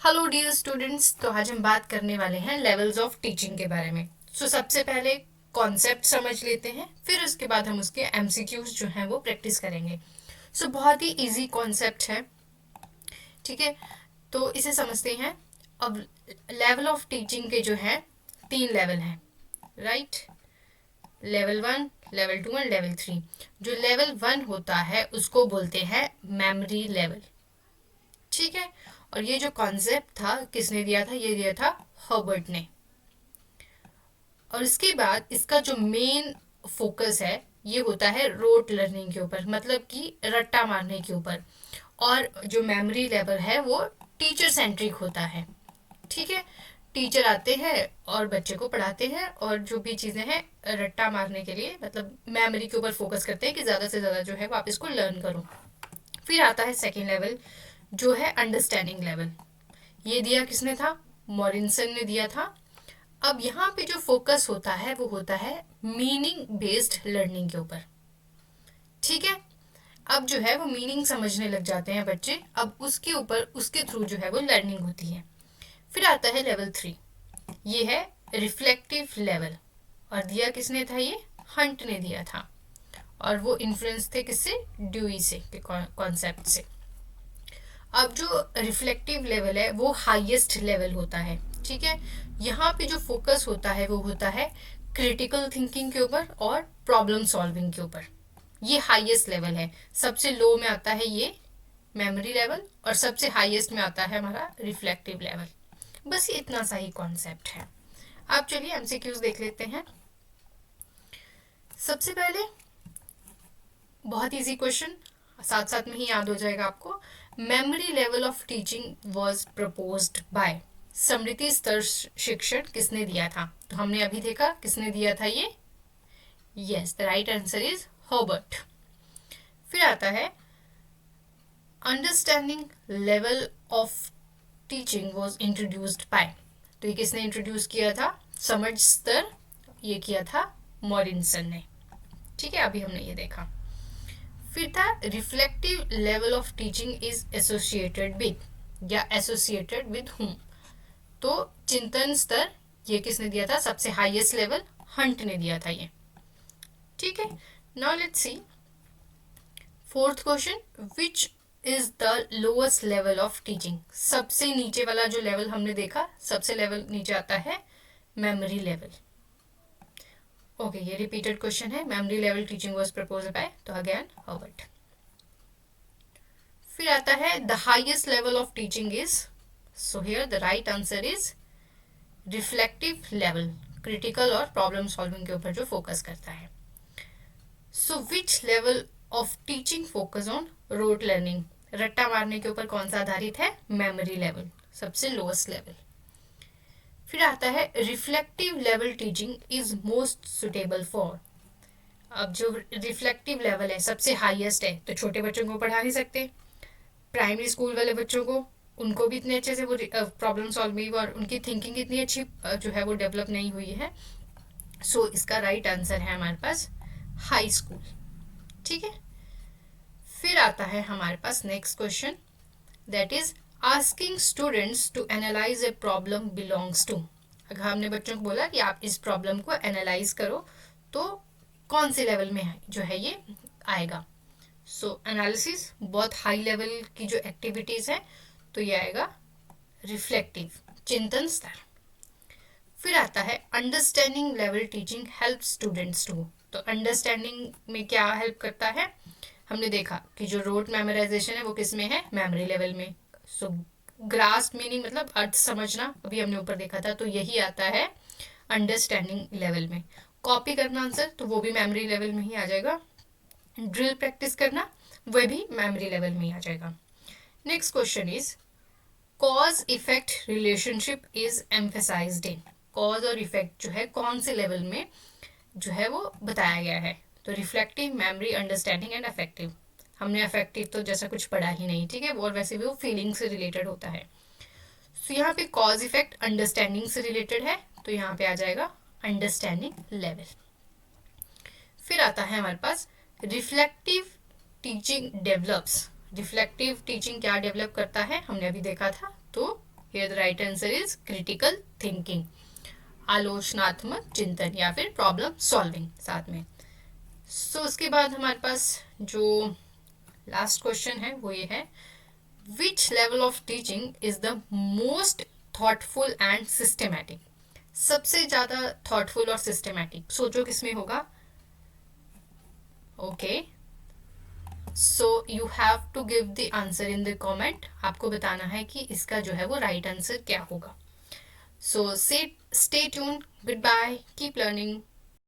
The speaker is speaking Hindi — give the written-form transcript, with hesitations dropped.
हेलो डियर स्टूडेंट्स, तो आज हम बात करने वाले हैं लेवल्स ऑफ टीचिंग के बारे में। सबसे पहले कॉन्सेप्ट समझ लेते हैं, फिर उसके बाद हम उसके एमसीक्यूज जो हैं वो प्रैक्टिस करेंगे। बहुत ही इजी कॉन्सेप्ट है, ठीक है। तो इसे समझते हैं। अब लेवल ऑफ टीचिंग के जो है 3 लेवल हैं, right. Level 1, level 2 and level 3। जो लेवल 1 होता है उसको बोलते हैं मेमोरी लेवल, ठीक है। और ये जो कॉन्सेप्ट था किसने दिया था? ये दिया था हर्बर्ट ने। और इसके बाद इसका जो मेन फोकस है ये होता है रोट लर्निंग के ऊपर, मतलब कि रट्टा मारने के ऊपर। और जो मेमोरी लेवल है वो टीचर सेंट्रिक होता है, ठीक है। टीचर आते हैं और बच्चे को पढ़ाते हैं, और जो भी चीज़ें हैं रट्टा मारने के लिए, मतलब मेमोरी के ऊपर फोकस करते हैं कि ज़्यादा से ज़्यादा जो है आप इसको लर्न करो। फिर आता है सेकेंड लेवल, जो है अंडरस्टैंडिंग लेवल। ये दिया किसने था? मॉरिंसन ने दिया था। अब यहाँ पे जो फोकस होता है वो होता है मीनिंग बेस्ड लर्निंग के ऊपर, ठीक है। अब जो है वो मीनिंग समझने लग जाते हैं बच्चे, अब उसके ऊपर उसके थ्रू जो है वो लर्निंग होती है। फिर आता है लेवल 3, ये है रिफ्लेक्टिव लेवल। और दिया किसने था? ये हंट ने दिया था। और वो इन्फ्लुएंस थे किससे? ड्यूई से, के कॉन्सेप्ट से। अब जो रिफ्लेक्टिव लेवल है वो हाईएस्ट लेवल होता है, ठीक है। यहाँ पे जो फोकस होता है वो होता है क्रिटिकल थिंकिंग के ऊपर और प्रॉब्लम सॉल्विंग के ऊपर। ये हाईएस्ट लेवल है। सबसे लो में आता है ये मेमोरी लेवल, और सबसे हाईएस्ट में आता है हमारा रिफ्लेक्टिव लेवल। बस ये इतना सा ही कॉन्सेप्ट है। आप चलिए एमसीक्यूज देख लेते हैं। सबसे पहले बहुत इजी क्वेश्चन, साथ साथ में ही याद हो जाएगा आपको। Memory level of teaching was proposed by, स्मृति स्तर शिक्षण किसने दिया था? तो हमने अभी देखा किसने दिया था ये। Yes, the right answer is Herbert. फिर आता है understanding level of teaching was introduced by. तो ये किसने इंट्रोड्यूस किया था? समझ स्तर, ये किया था मॉरिंसन ने, ठीक है। अभी हमने ये देखा। फिर था reflective level of teaching is associated with, या एसोसिएटेड विद हुम। तो चिंतन स्तर ये किसने दिया था? सबसे हाईएस्ट लेवल हंट ने दिया था ये, ठीक है। Now let's C fourth question, which is the lowest level of teaching. सबसे नीचे वाला जो लेवल हमने देखा, सबसे लेवल नीचे आता है मेमोरी लेवल। ओके, ये रिपीटेड क्वेश्चन है। Memory level teaching was proposed by, तो अगेन हर्बर्ट। फिर आता है the highest level of teaching is, so here the right answer is reflective level, critical और प्रॉब्लम सॉल्विंग के ऊपर जो फोकस करता है। So which level of teaching focus on rote learning, रट्टा मारने के ऊपर कौन सा आधारित है? मेमोरी लेवल, सबसे लोएस्ट लेवल। फिर आता है reflective level teaching is most suitable for. अब जो रिफ्लेक्टिव लेवल है सबसे हाईएस्ट है, तो छोटे बच्चों को पढ़ा नहीं सकते। प्राइमरी स्कूल वाले बच्चों को, उनको भी इतने अच्छे से वो प्रॉब्लम सॉल्विंग और उनकी थिंकिंग इतनी अच्छी जो है वो डेवलप नहीं हुई है। इसका राइट आंसर है हमारे पास हाई स्कूल, ठीक है। फिर आता है हमारे पास next question, that is asking students to analyze a problem belongs to. अगर हमने बच्चों को बोला कि आप इस प्रॉब्लम को एनालाइज करो, तो कौन से लेवल में जो है ये आएगा? एनालिसिस बहुत हाई लेवल की जो एक्टिविटीज है, तो ये आएगा रिफ्लेक्टिव, चिंतन स्तर। फिर आता है understanding level teaching help students to. तो अंडरस्टैंडिंग में क्या हेल्प करता है? हमने देखा कि जो रोट मेमोराइजेशन है वो किस में है? मेमोरी लेवल में। ग्रास्प मीनिंग मतलब अर्थ समझना, अभी हमने ऊपर देखा था, तो यही आता है अंडरस्टैंडिंग लेवल में। कॉपी करना आंसर, तो वो भी मेमोरी लेवल में ही आ जाएगा। ड्रिल प्रैक्टिस करना, वह भी मेमोरी लेवल में ही आ जाएगा। Next question is cause effect relationship is emphasised in. Cause और इफेक्ट जो है कौन से लेवल में जो है वो बताया गया है? तो reflective, memory, understanding and affective. हमने अफेक्टिव तो जैसा कुछ पढ़ा ही नहीं, ठीक है। और वैसे भी वो फीलिंग से रिलेटेड होता है। यहाँ पे कॉज इफेक्ट अंडरस्टैंडिंग से रिलेटेड है, तो यहाँ पे आ जाएगा अंडरस्टैंडिंग लेवल। फिर आता है हमारे पास reflective teaching develops. Reflective teaching क्या डेवलप करता है? हमने अभी देखा था, तो here the right answer is critical thinking, आलोचनात्मक चिंतन या फिर प्रॉब्लम सॉल्विंग साथ में. सो उसके बाद हमारे पास जो लास्ट क्वेश्चन है वो ये है, which level of teaching is the most thoughtful and systematic. सबसे ज़्यादा थॉटफुल और सिस्टमैटिक सोचो किसमें होगा. Okay, so you have to give the answer in the comment. आपको बताना है कि इसका जो है वो राइट आंसर क्या होगा. So stay tune, good bye, keep learning.